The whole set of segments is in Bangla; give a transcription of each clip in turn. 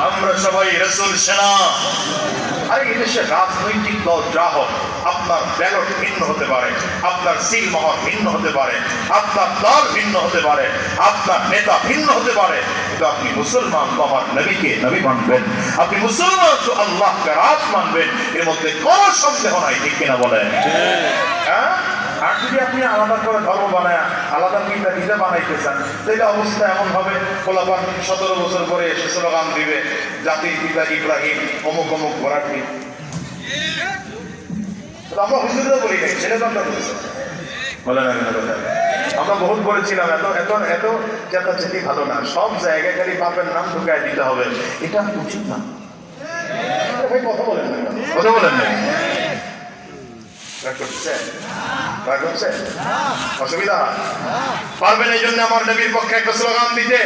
আমরা সবাই রাসূল সেনা। আরে এদেশের রাজনৈতিক দল যা হোক, আপনার ব্যালট ভিন্ন হতে পারে, আপনার সিলমোহর ভিন্ন হতে পারে, আপনার দল ভিন্ন হতে পারে, আপনার নেতা ভিন্ন হতে পারে, কিন্তু আপনি মুসলমান তো আমার নবীকে নবী মানবেন, আপনি মুসলমান তো আল্লাহকে রাত মানবেন, এর মধ্যে কোনো সন্দেহ নাই। ঠিক কিনা বলেন? হ্যাঁ। আর যদি আপনি আলাদা করে ধর্ম বানায় আলাদা পিতা বানাইতে চান, তাহলে অবস্থা এমন হবে, পোলাপান 17 বছর পরে এসে স্লোগান দিবে জাতির পিতা ইব্রাহিম অমুক অমুক ঘোরাটি। আমরা হুজুরও বলি নাই, ছেলে বান্ধব বলে না কেন? আমরা বহুত বলেছিলাম এত এত এত চেতাচেতি ভালো না, সব জায়গায় খালি বাপের নাম ঢুকায় দিতে হবে, এটা উচিত না। ভাই কথা বলেন না, কথা বলেন না, অসুবিধা পারবেন? এই জন্য আমার নবীর পক্ষে একটা স্লোগান দিতে,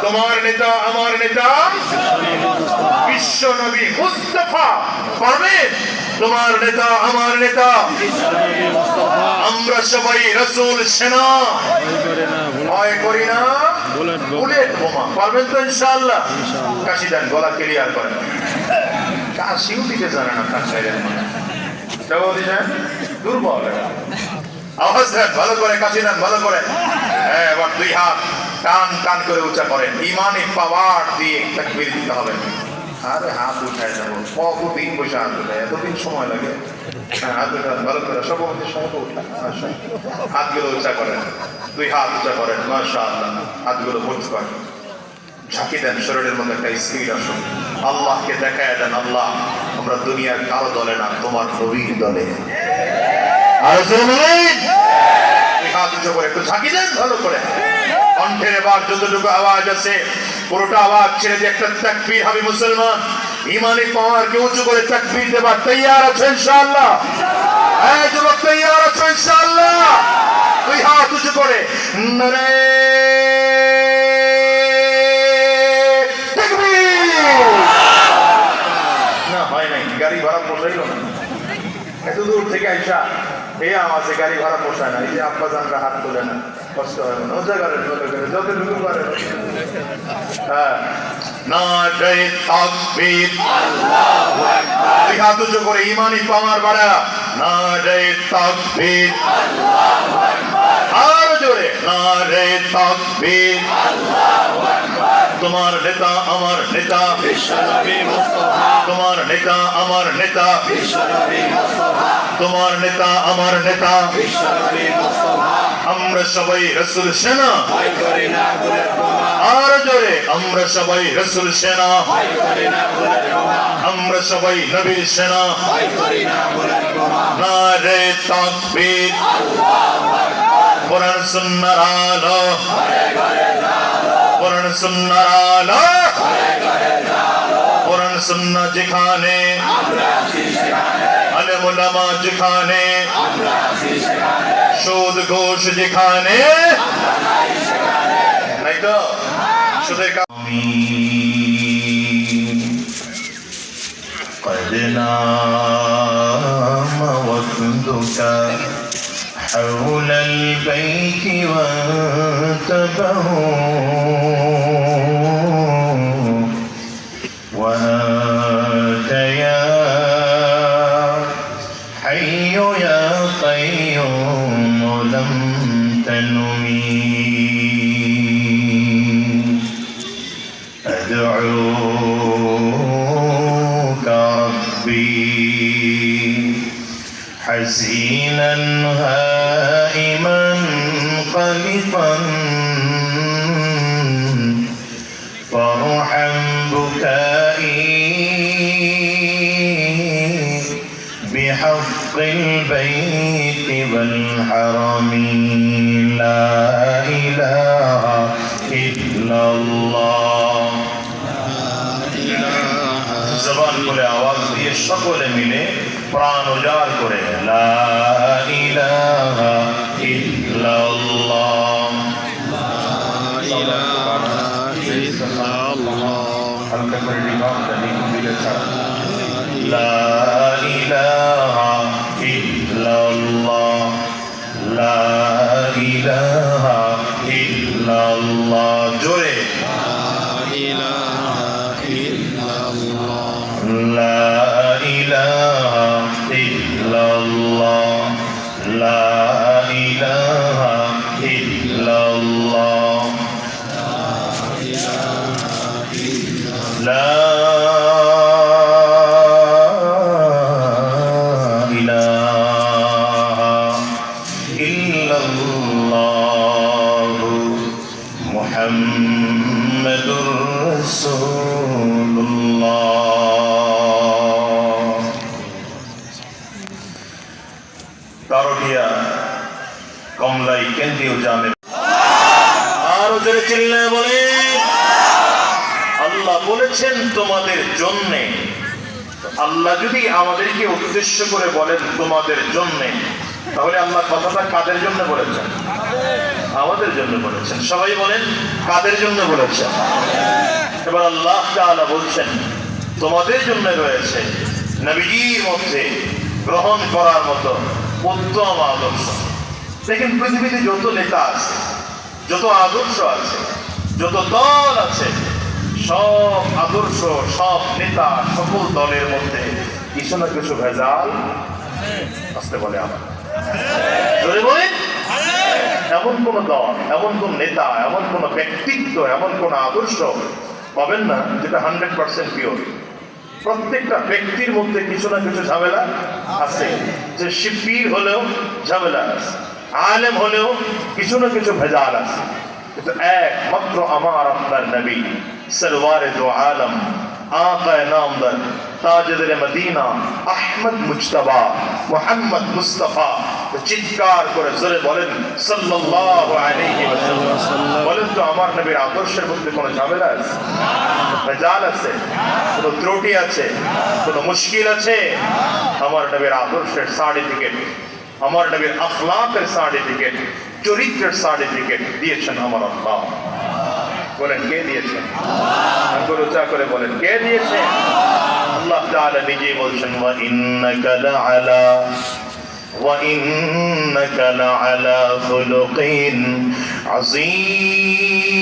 তোমার নেতা আমার নেতা বিশ্ব নবী মুস্তাফা। পারবেন? তোমার নেতা আমার নেতা, আমরা সবাই রাসূল সেনা, ভয় করি না বুলেট বোমা। পারবেন তো ইনশাআল্লাহ? কাশি দেন, গলা ক্লিয়ার করেন। কাশিও দিতে জানে না কাশাইয়ের মানে দুর্বল। আওয়াজ দেন ভালো করে, কাশি দেন ভালো করে। হ্যাঁ, এবার দুই হাত টান টান করে উঁচা করেন, ইমানি পাওয়ার দিয়ে তাকবীর দিতে হবে। আরে হাত উঠায় যাবো, কতদিন বসে হাত উঠায়, এতদিন সময় লাগে? হ্যাঁ, হাত উঠান ভালো করে, সভাপতির সঙ্গে উঠান, হাতগুলো উঁচা করেন, দুই হাত উঁচা করেন, মাশাআল্লাহ, হাতগুলো মজবুত করেন, ঝাঁকি দেন, শরীরের মধ্যে একটা স্পিড আসুন, আল্লাহকে দেখায় দেন, আল্লাহ আমরা দুনিয়ার কারো দলে না, তোমার নবীর দলে। আর হাত উঁচু করে একটু ঝাঁকি দেন ভালো করে, কণ্ঠের এবার যতটুকু আওয়াজ আছে পুরোটা আওয়াজ ছেড়ে দিয়ে একটা তাকবীর হবে। মুসলমান ইমানি পাওয়ারকে উঁচু করে তাকবীর দেবার তৈয়ার আছে ইনশাআল্লাহ? হ্যাঁ যুবক, তৈয়ার আছে ইনশাআল্লাহ? দুই হাত উঁচু করে নারে না। হয় নাই, গাড়ি ভাড়া পোষাইল না, এত দূর থেকে আইসা এই আমাকে গাড়ি ভাড়া পোষায় না। এই যে আব্বা জানরা হাত তোলে না, কষ্ট হয় না, ওজা করেন যতটুকু পারেন। হ্যাঁ, নারে তাকবীর, আল্লাহু আকবার, দুই হাত উঁচু করে ইমানি পাওয়ার বাড়া, নারে তাকবীর, আল্লাহু আকবার, আর জোরে নারে তাকবীর, আল্লাহু আকবার। তোমার নেতা আমার নেতা বিশ্বনবী মুস্তাফা, তোমার নেতা আমার নেতা বিশ্বনবী মুস্তাফা, তোমার নেতা আমার নেতা বিশ্বনবী মুস্তাফা। আমরা সবাই রাসূল সেনা, ভয় করি না বুলেট বোমা, আর জোরে আমরা সবাই রাসূল সেনা, ভয় করি না বুলেট বোমা, আমরা সবাই নবীর সেনা, ভয় করি না বুলেট বোমা। নারে তাকবীর, আল্লাহু আকবার, কোরআন সুন্নাহর আলো ঘরে ঘরে জালো, কোরআন সুন্নাহর আলো ঘরে ঘরে জালো, কোরআন সুন্নাহ যেখানে আমরা আছি সেখানে, আলেম ওলামা যেখানে আমরা আছি সেখানে, সুদ ঘুষ যেখানে আমরা নাই সেখানে। নাই তো সুদের قد نام وفدك حول البيت وانتبهوا وأنت يا حي يا قيوم لم تنمي أدعوك ربي حزينا هائما قلقا فارحم بكائي بحق البيت والحرم لا إله إلا الله জবান খুলে আওয়াজ দিয়ে সকলে মিলে প্রাণ উজাড় করে লা ইলাহা ইল্লাল্লাহ, লা ইলাহা ইল্লাল্লাহ, হালকা করে নিভান জানি দিলে ছাড়া, লা ইলাহা ইল্লাল্লাহ, লা ইলাহা ইল্লাল্লাহ, জোরে লা ইলাহা লা ইলাহা ইল্লাল্লাহু মুহাম্মাদুর রাসূলুল্লাহ। কারোটিয়া কমলাই কেন্দ্রীয় জামে আরো জোরে চিল্লায় বলে, আল্লাহ বলেছেন তোমাদের জন্যে। আল্লাহ যদি আমাদেরকে উদ্দেশ্য করে বলেন তোমাদের জন্যে, তাহলে আল্লাহ কথাটা কাদের জন্য বলেছেন? আমাদের জন্য বলেছেন। সবাই বলেন কাদের জন্য বলেছেন? এবার আল্লাহ তাআলা বলছেন তোমাদের জন্য রয়েছে নবীর মধ্যে গ্রহণ করার মতো উত্তম আদর্শ। দেখেন পৃথিবীতে যত নেতা আছে, যত আদর্শ আছে, যত দল আছে, সব আদর্শ, সব নেতা, সকল দলের মধ্যে কিছু না কিছু ভেজাল আসতে বলে। আমার জোরে বলেন, এমন কোন দল, এমন কোন নেতা, এমন কোন ব্যক্তিত্ব, এমন কোন আদর্শ পাবেন না যেটা 100% পিওর। প্রত্যেকটা ব্যক্তির মধ্যে কিছু না কিছু ঝামেলা আছে। যে শিরপীর হলেও ঝামেলা আছে, আলেম হলেও কিছু না কিছু ভেজাল আছে। কিন্তু একমাত্র আমার আপনার নবী সরওয়ারে দো আলম আকায়ে নামদার তাজদারে মদিনা আহমদ মুজতবা মুহাম্মদ মুস্তাফা চিৎকার করে জোরে বলেন সাল্লাল্লাহু আলাইহি ওয়াসাল্লাম। বলেন তো আমার নবীর আদর্শের মধ্যে কোনো ঝামেলা আছে, ভেজাল আছে, কোনো ত্রুটি আছে, কোনো মুশকিল আছে? আমার নবীর আদর্শের সার্টিফিকেট, আমার নবীর আখলাকের সার্টিফিকেট, চরিত্রের সার্টিফিকেট দিয়েছেন আমার আল্লাহ। বলেন কে দিয়েছেন? উচ্চা করে বলেন কে দিয়েছেন? আল্লাহ তাআলা নিজেই বলছেন ওয়া ইন্নাকা লাআলা খুলুকিন আযীম।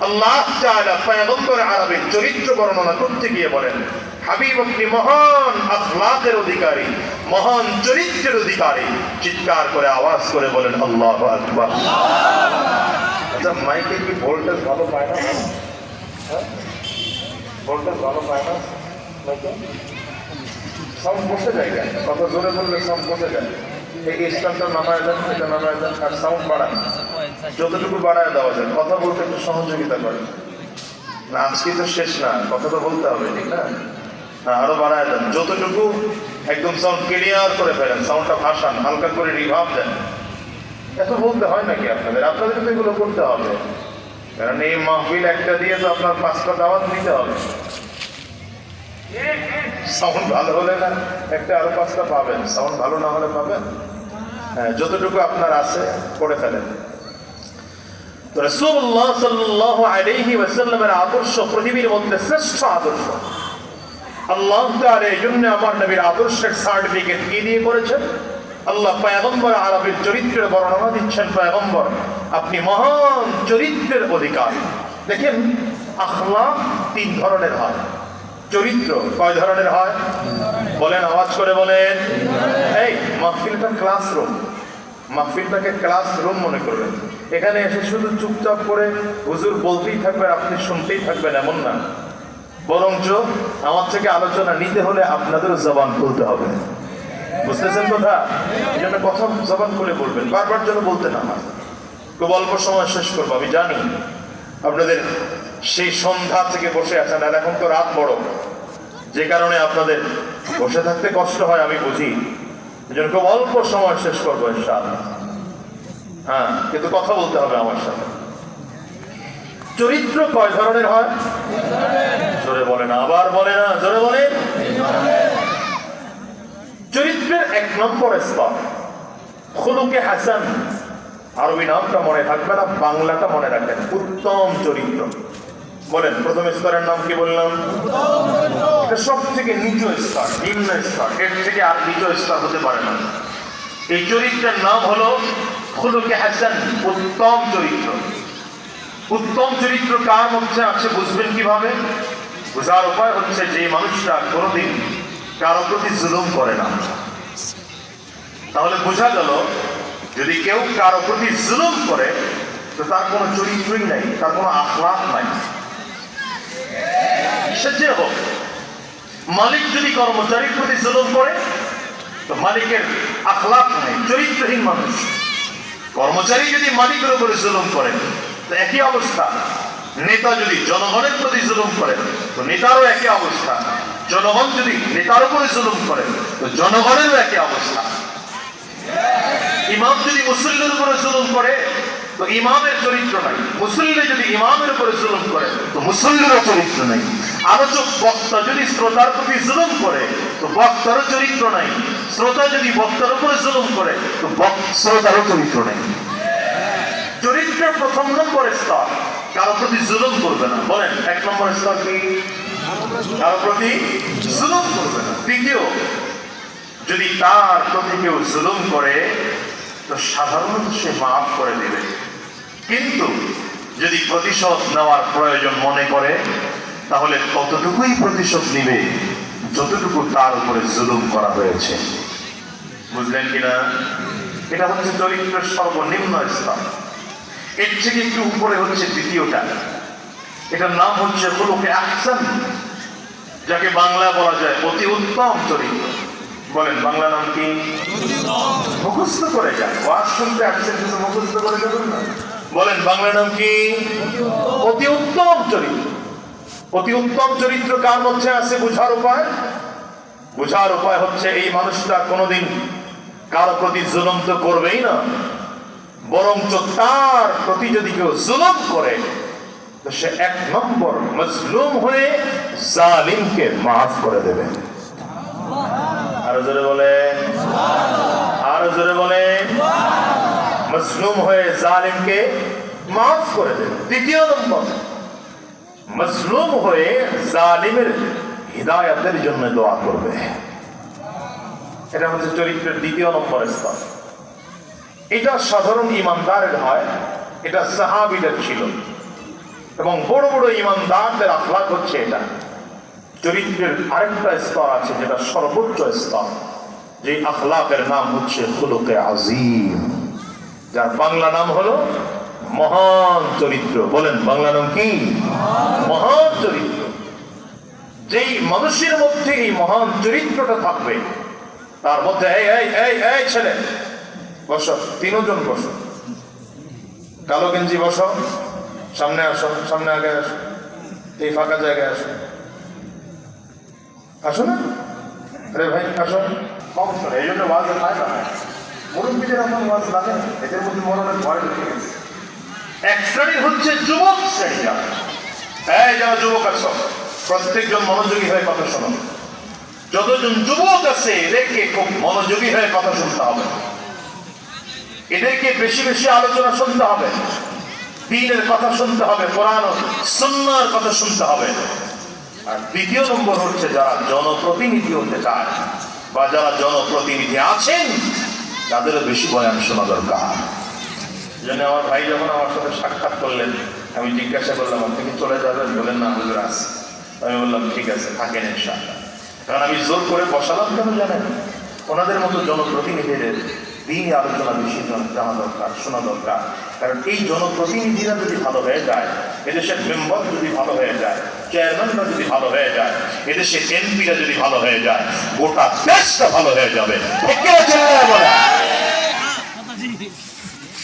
আল্লাহ তাআলা পয়গম্বর আরবীর চরিত্র বর্ণনা করতে গিয়ে বলেন হাবিব আপনি মহান আখলাকের অধিকারী, মহান চরিত্রের অধিকারী। চিৎকার করে আওয়াজ করে বলেন আল্লাহু আকবার। আচ্ছা মাইকে কি ভোল্টেজ ভালো পায় না? ভোল্টেজ ভালো পায় না মাইকে? সাউন্ড বসে যায়, কত জোরে বললে সাউন্ড বসে যায়। এই স্ট্যান্ডটা নামায় দেন, এটা নামায় দেন, আর সাউন্ড বাড়ান, যতটুকু বাড়ায় দেওয়া যায়। কথা বলতে একটু সহযোগিতা করেন না, আজকে তো শেষ না, কথা তো বলতে হবে, ঠিক না? আরো বাড়ায় দেন, যতটুকু একদম সাউন্ড ক্লিয়ার করে ফেলেন, সাউন্ডটা ভাসান, হালকা করে রিভার্ব দেন। এত বলতে হয় নাকি আপনাদের? আপনাদের তো এগুলো করতে হবে, কারণ এই মাহফিল একটা দিয়ে তো আপনার 5টা দাওয়াত নিতে হবে। সাউন্ড ভালো হলে না একটা আরো 5টা পাবেন, সাউন্ড ভালো না হলে পাবেন। হ্যাঁ, যতটুকু আপনার আছে করে ফেলেন। তো রাসূলুল্লাহ সাল্লাল্লাহু আলাইহি ওয়াসাল্লামের আদর্শ পৃথিবীর মধ্যে শ্রেষ্ঠ আদর্শ। আল্লাহ তাআলা এই জন্য আমার নবীর আদর্শের সার্টিফিকেট কি দিয়ে করেছেন? আল্লাহ পয়গম্বর আরবীর চরিত্রের বর্ণনা দিচ্ছেন। পয়গম্বর আপনি মহান চরিত্রের অধিকারী। দেখেন আখলাক 3 ধরনের হয়, চরিত্র কয় ধরনের হয়? বলেন, আওয়াজ করে বলেন। এই মাহফিলটা ক্লাসরুম, মাহফিলটাকে ক্লাসরুম মনে করবেন। এখানে এসে শুধু চুপচাপ করে হুজুর বলতেই থাকবেন, আপনি শুনতেই থাকবেন এমন না। বরঞ্চ আমার থেকে আলোচনা নিতে হলে আপনাদেরও জবান খুলতে হবে। বুঝতেছেন কথা? এই জন্য কথা জবান খুলে বলবেন, বারবার যেন বলতে না হয়। খুব অল্প সময় শেষ করবো। আমি জানি আপনাদের সেই সন্ধ্যা থেকে বসে আছেন, আর এখন তো রাত বড়, যে কারণে আপনাদের বসে থাকতে কষ্ট হয়, আমি বুঝি। এই জন্য খুব অল্প সময় শেষ করবো ইনশাআল্লাহ। হ্যাঁ, কিন্তু কথা বলতে হবে আমার সাথে। চরিত্র কয় ধরনের হয়? জোরে বলে না, আবার বলে না, জোরে বলে। চরিত্রের 1 নম্বর স্তর খুলুকে হাসান। আরবি নামটা মনে থাকবে না, বাংলাটা মনে রাখবেন, উত্তম চরিত্র। বলেন প্রথম স্তরের নাম কি বললাম? এটা সব থেকে নিচু স্তর, নিম্ন স্তর, এর থেকে আর নিচু স্তর হতে পারে না। এই চরিত্রের নাম হলো খুলুকে হাসান, উত্তম চরিত্র। উত্তম চরিত্র কার মধ্যে আছে বুঝবেন কিভাবে? বোঝার উপায় হচ্ছে যে মানুষরা কোনোদিন কারো প্রতি জুলুম করে না। তাহলে বোঝা গেল যদি কেউ কারো প্রতি জুলুম করে তো তার কোনো চরিত্রই নাই, তার কোনো আখলাক নাই। সে যে হোক, মালিক যদি কর্মচারীর প্রতি জুলুম করে তো মালিকের আখলাক নাই, চরিত্রহীন মানুষ। কর্মচারী যদি মালিকের উপরে জুলুম করে তো একই অবস্থা। নেতা যদি জনগণের প্রতি জুলুম করে তো নেতারও একই অবস্থা। জনগণ যদি নেতার উপরে জুলুম করে তো জনগণেরও একই অবস্থা। ইমাম যদি মুসল্লির উপরে জুলুম করে তো ইমামের চরিত্র নাই। মুসল্লি যদি ইমামের উপরে জুলুম করে তো মুসল্লিরও চরিত্র নাই। আলোচক বক্তা যদি শ্রোতার প্রতি জুলুম করে তো বক্তারও চরিত্র নাই। শ্রোতা যদি বক্তার উপরে জুলুম করে তো শ্রোতারও চরিত্র নাই। চরিত্রের প্রথম নম্বর স্তর, কারো প্রতি জুলুম করবে না। বলেন, এক নম্বর স্তর কি? কারো প্রতি জুলুম করবে না। দ্বিতীয়, যদি তার প্রতি কেউ জুলুম করে তো সাধারণত সে মাফ করে দিবে, কিন্তু যদি প্রতিশোধ নেওয়ার প্রয়োজন মনে করে তাহলে ততটুকুই প্রতিশোধ নিবে যতটুকু তার উপরে জুলুম করা হয়েছে। বুঝলেন কিনা? এটা হচ্ছে চরিত্রের সর্বনিম্ন স্তর। এর থেকে একটু উপরে হচ্ছে দ্বিতীয়টা, এটার নাম হচ্ছে খুলুকে আহসান, যাকে বাংলা বলা যায় অতি উত্তম চরিত্র। বলেন, বাংলা নাম কি? মুখস্থ করে যান, ওয়াজ শুনতে আসছেন কিন্তু মুখস্থ করে যাবেন না। বলেন, বাংলা নাম কি? অতি উত্তম চরিত্র। অতি উত্তম চরিত্র কার মধ্যে আছে বুঝার উপায়? বুঝার উপায় হচ্ছে এই মানুষটা কোনোদিন কারো প্রতি জুলুম তো করবেই না, বরঞ্চ তার প্রতি যদি কেউ জুলুম করে তো সে এক নম্বর মজলুম হয়ে জালিমকে মাফ করে দেবে। আরো জোরে বলে, আরো জোরে বলে, মজলুম হয়ে জালিমকে মাফ করে দেবে। দ্বিতীয় নম্বর, মজলুম হয়ে জালিমের হিদায়াতের জন্য দোয়া করবে। এটা হচ্ছে চরিত্রের দ্বিতীয় নম্বর স্তর। এটা সাধারণ ইমানদারের হয়, এটা সাহাবীদের ছিল, এবং বড় বড় ইমানদারদের আখলাক হচ্ছে এটা। চরিত্রের আরেকটা স্তর আছে যেটা সর্বোচ্চ স্তর, যে আখলাকের নাম হচ্ছে খুলুকে আজিম, যার বাংলা নাম হলো মহান চরিত্র। বলেন, বাংলা নাম কি? মহান চরিত্র। যেই মানুষের মধ্যে এই মহান চরিত্রটা থাকবে তার মধ্যে এই ছেলে বসো, তিনজন বসো, কালো গেঞ্জি বসো, সামনে আসো, সামনে আগে আসো, এই ফাঁকা জায়গায় আসো, আসো না, আরে ভাই আসো। কম শোনে, এই জন্য ওয়াজ হয় না। মুরব্বীদের এখন ওয়াজ লাগে না, এদের মধ্যে মরণের ভয় ঢুকে গেছে। এক শ্রেণী হচ্ছে যুবক শ্রেণীরা। এই যারা যুবক আছো, প্রত্যেকজন মনোযোগী হয়ে কথা শোনো। যতজন যুবক আছে এদেরকে খুব মনোযোগী হয়ে কথা শুনতে হবে, এদেরকে বেশি বেশি আলোচনা শুনতে হবে, দ্বীনের কথা শুনতে হবে, কোরআন ও সুন্নাহর কথা শুনতে হবে। আর দ্বিতীয় নম্বর হচ্ছে যারা জনপ্রতিনিধি হতে চায় বা যারা জনপ্রতিনিধি আছেন তাদেরও বেশি বয়ান শোনা দরকার। জন্য আমার ভাই যখন আমার সাথে সাক্ষাৎ করলেন, আমি জিজ্ঞাসা করলাম আপনি কি চলে যাবেন? বলেন না হুজুর আছে। আমি বললাম ঠিক আছে, থাকেন ইনশাআল্লাহ। কারণ আমি জোর করে বসালাম কেন জানেন? ওনাদের মতো জনপ্রতিনিধিদের দিনই আলোচনা বেশি জানা দরকার, শোনা দরকার। কারণ এই জনপ্রতিনিধিরা যদি ভালো হয়ে যায়, এদেশের মেম্বার যদি ভালো হয়ে যায়, চেয়ারম্যানরা যদি ভালো হয়ে যায়, এদেশের এমপিরা যদি ভালো হয়ে যায়, গোটা দেশটা ভালো হয়ে যাবে।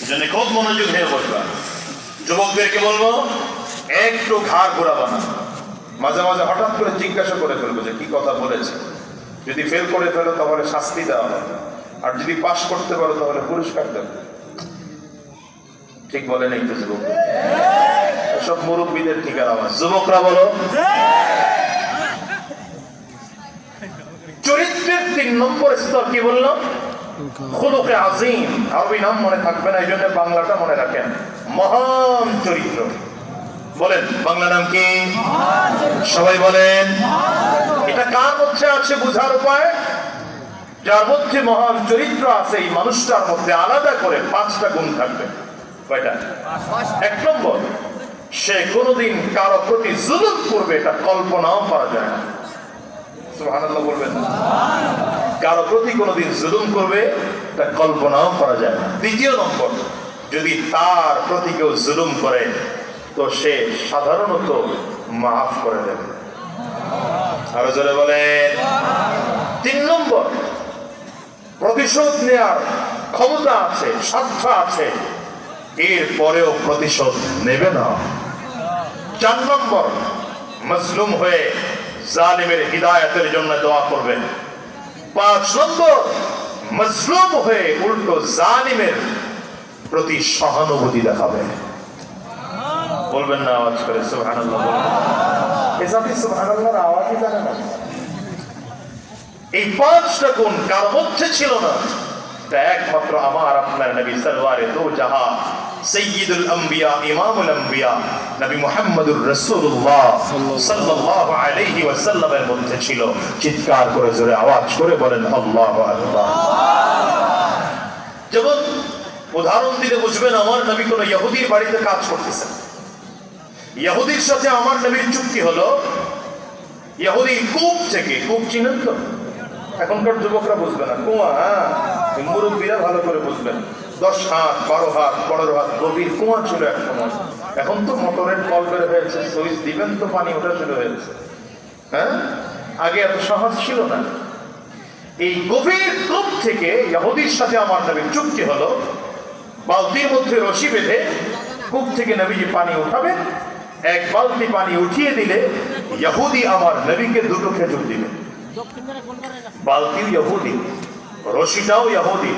জন্য খুব মনোযোগ হয়ে বসবা। যুবকদেরকে বলবো একটু ঘাড় ঘোরাবো না, মাঝে মাঝে হঠাৎ করে জিজ্ঞাসা করে ফেলবো যে কি কথা বলেছে। যদি ফেল করে ফেলো তাহলে শাস্তি দেওয়া হবে, আর যদি পাশ করতে পারো তাহলে পুরস্কার দেবে। ঠিক বলে নেই তো যুবক? সব মুরব্বীদের ঠিকার আওয়াজ। যুবকরা বলো। চরিত্রের 3 নম্বর স্তর কি বললাম? খুলুকে আজিম। আরবি নাম মনে থাকবে না, এই জন্য বাংলাটা মনে রাখেন, মহান চরিত্র। বলেন, বাংলা নাম কি? সবাই বলেন। এটা কার মধ্যে আছে বুঝার উপায়? যার মধ্যে মহান চরিত্র আছে এই মানুষটার মধ্যে আলাদা করে 5টা গুণ থাকবে। কয়টা? 1 নম্বর, সে কোনোদিন কারো প্রতি জুলুম করবে এটা কল্পনাও করা যায় না। সুবহানাল্লাহ বলবেন। কারো প্রতি কোনোদিন জুলুম করবে তা কল্পনাও করা যায় না। দ্বিতীয় নম্বর, যদি তার প্রতি কেউ জুলুম করে তো সে সাধারণত মাফ করে দেবে। আরো জোরে বলেন। 3 নম্বর, প্রতিশোধ নেওয়ার ক্ষমতা আছে, সাধ্য আছে, এর পরেও প্রতিশোধ নেবে না। 4 নম্বর, মজলুম হয়ে জালিমের হিদায়াতের জন্য দোয়া করবেন। 5 নম্বর, মজলুম হয়ে উল্টো জালিমের প্রতি সহানুভূতি দেখাবেন। বলবেন না আওয়াজ করে সুবহানাল্লাহ? এসবই সুবহানাল্লাহর আওয়াজই জানে না। এই 5টা গুণ কার মধ্যে ছিল না? তা একমাত্র আমার আপনার নবী সরওয়ারে দো জাহান সাইয়্যিদুল আম্বিয়া ইমামুল আম্বিয়া নবী মুহাম্মদুর রাসূলুল্লাহ সাল্লাল্লাহু আলাইহি ওয়াসাল্লামের মধ্যে ছিল। চিৎকার করে জোরে আওয়াজ করে বলেন আল্লাহু আকবার। যেমন উদাহরণ দিলে বুঝবেন, আমার নবী কোন ইহুদির বাড়িতে কাজ করতেছেন। ইহুদির সাথে আমার নবীর চুক্তি হলো, ইহুদি কূপ থেকে, কূপ চিনেন তো? এখনকার যুবকরা বুঝবে না, কুয়া, মুরব্বীরা ভালো করে বুঝবেন। 10 হাত 12 হাত 15 হাত গভীর কুয়া ছিল এক সময়। এখন তো মোটরের কল বের হয়েছে, সুইচ দিবেন তো পানি ওঠা শুরু হয়েছে। হ্যাঁ, আগে এত সহজ ছিল না। এই গভীর কূপ থেকে ইহুদির সাথে আমার নবীর চুক্তি হলো, বালতির মধ্যে রশি বেঁধে কূপ থেকে নবীজি পানি উঠাবেন। 1 বালতি পানি উঠিয়ে দিলে ইহুদি আমার নবীকে 2টো খেজুর দিবে। বালতিও ইহুদি, রশিটাও ইহুদি,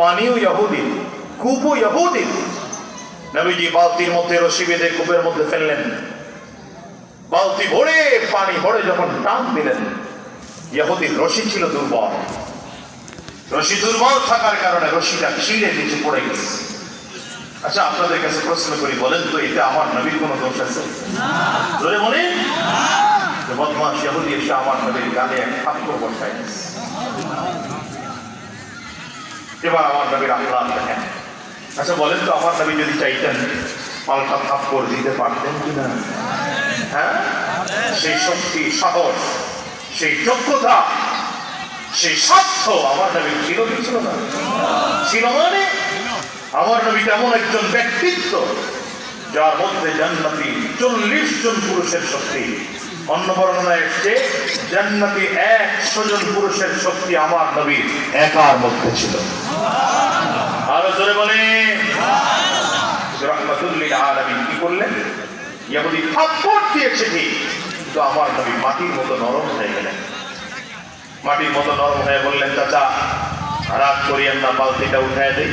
পানিও ইহুদি, কূপও ইহুদি। নবীজি বালতির মধ্যে রশি বেঁধে কূপের মধ্যে ফেললেন। বালতি ভরে পানি ভরে যখন টান দিলেন, ইহুদির রশি ছিল দুর্বল। রশি দুর্বল থাকার কারণে রশিটা ছিঁড়ে নিচে পড়ে গেছে। আচ্ছা, আপনাদের কাছে প্রশ্ন করি, বলেন তো এতে আমার নবীর কোনো দোষ আছে? জোরে বলেন। বদমাশ ইহুদি এসে আমার নবীর গালে এক থাপ্পড় বসায় দিয়েছে। এবার আমার নবীর আখলাক দেখেন। আচ্ছা বলেন তো, আমার নবী যদি চাইতেন পাল্টা থাপ্পড় দিতে পারতেন কিনা? হ্যাঁ, সেই শক্তি, সাহস, সেই যোগ্যতা, সেই সাধ্য আমার নবীর ছিল কি ছিল না? ছিল। মানে আমার নবী এমন একজন ব্যক্তিত্ব যার মধ্যে জান্নাতি 40 জন পুরুষের শক্তি। অন্য বর্ণনায় এসেছে জান্নাতি 100 জন পুরুষের শক্তি আমার নবীর একার মধ্যে ছিল। আরো জোরে বলে রাহমাতুল লিল আলামিন কি করলেন? ইহুদি থাপ্পড় দিয়েছে ঠিক, কিন্তু আমার নবী মাটির মতো নরম হয়ে গেলেন। মাটির মতো নরম হয়ে বললেন, চাচা রাগ করিয়েন না, বালতিটা উঠায় দেই।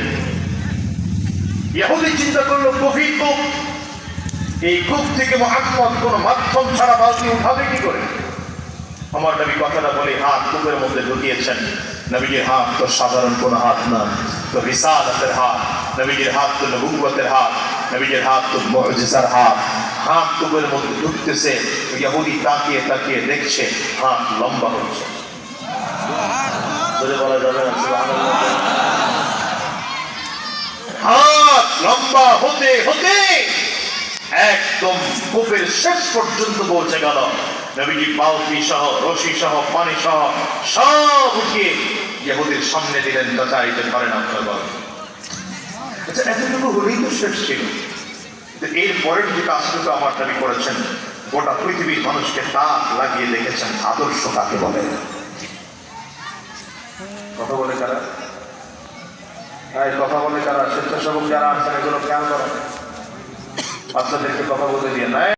ইহুদি চিন্তা করলো গভীর কূপ, এই কূপ থেকে মুহাম্মদ কোন মাধ্যম ছাড়া বালতি উঠাবে কি করে? আমার নবী কথাটা বলে হাত কূপের মধ্যে ঢুকিয়েছেন। নবীজির হাত তো সাধারণ কোন হাত না, তো রিসালাতের হাত। নবীজির হাত তো নবুওয়াতের হাত, নবীজির হাত তো মুজিজার হাত। হাত কূপের মধ্যে ঢুকতেছে, ইহুদি তাকিয়ে তাকিয়ে দেখছে হাত লম্বা হচ্ছে। বলে বলা যাবে না সুবহানাল্লাহ? হাত লম্বা হতে হতে একদম কূপের শেষ পর্যন্ত পৌঁছে গেল। নবীজি বালতি সহ, রশি সহ, পানি সহ সব উঠিয়ে ইহুদির সামনে দিলেন। চাচা এটা ধরেন আপনার বালতি। আচ্ছা, এতটুকু হলেই তো শেষ ছিল। এর পরের যে কাজটুকু আমার নবী করেছেন, গোটা পৃথিবীর মানুষকে তাক লাগিয়ে দেখেছেন আদর্শ কাকে বলে। কথা বলে কারা? কথা বলে কারা? স্বেচ্ছাসেবক যারা আছেন, এগুলো খেয়াল করেন। বাচ্চাদেরকে কথা বলে দিয়ে নাই।